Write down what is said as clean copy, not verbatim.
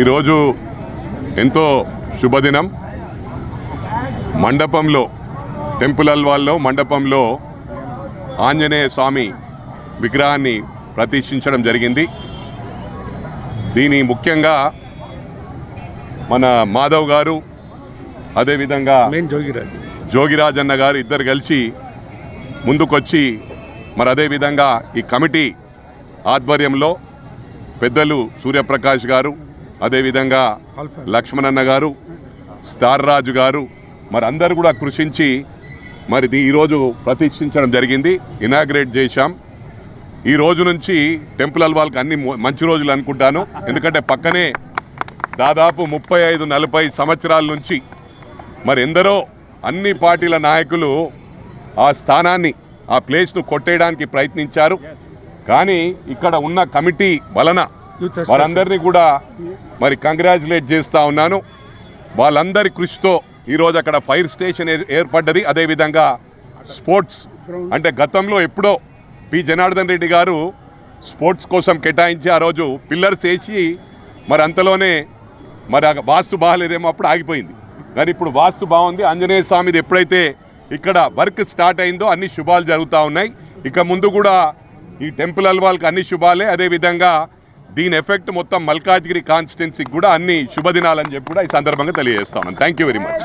ఈరోజు ఎంతో శుభదినం. మండపంలో టెంపుల్ అల్వాల్లో మండపంలో ఆంజనేయ స్వామి విగ్రహాన్ని ప్రతిష్ఠించడం జరిగింది. దీని ముఖ్యంగా మన మాధవ్ గారు అదేవిధంగా జోగిరాజ్ అన్న గారు ఇద్దరు కలిసి ముందుకొచ్చి మరి అదేవిధంగా ఈ కమిటీ ఆధ్వర్యంలో పెద్దలు సూర్యప్రకాష్ గారు, అదేవిధంగా లక్ష్మణన్న గారు, స్టార్ రాజు గారు మరి అందరూ కూడా కృషించి మరి ఈరోజు ప్రతిష్ఠించడం జరిగింది, ఇనాగ్రేట్ చేశాం. ఈ రోజు నుంచి టెంపుల్ అల్వాల్కి అన్ని మంచి రోజులు అనుకుంటాను. ఎందుకంటే పక్కనే దాదాపు 35-40 సంవత్సరాల నుంచి మరి ఎందరో అన్ని పార్టీల నాయకులు ఆ స్థానాన్ని ఆ ప్లేస్ను కొట్టేయడానికి ప్రయత్నించారు. కానీ ఇక్కడ ఉన్న కమిటీ వలన వారందరినీ కూడా మరి కంగ్రాచులేట్ చేస్తూ ఉన్నాను. వాళ్ళందరి కృషితో ఈరోజు అక్కడ ఫైర్ స్టేషన్ ఏర్పడ్డది. అదేవిధంగా స్పోర్ట్స్ అంటే గతంలో ఎప్పుడో పి జనార్దన్ రెడ్డి గారు స్పోర్ట్స్ కోసం కేటాయించి ఆ రోజు పిల్లర్స్ వేసి మరి అంతలోనే మరి వాస్తు బాగాలేదేమో అప్పుడు ఆగిపోయింది. కానీ ఇప్పుడు వాస్తు బాగుంది. ఆంజనేయ స్వామిది ఎప్పుడైతే ఇక్కడ వర్క్ స్టార్ట్ అయిందో అన్ని శుభాలు జరుగుతూ ఉన్నాయి. ఇక ముందు కూడా ఈ టెంపుల్ అల్వాల్కి అన్ని శుభాలే. అదేవిధంగా దీని ఎఫెక్ట్ మొత్తం మల్కాజ్గిరి కాన్స్టిట్యున్సీకి కూడా అన్ని శుభదినాలని చెప్పి కూడా ఈ సందర్భంగా తెలియజేస్తాను. Thank you very much.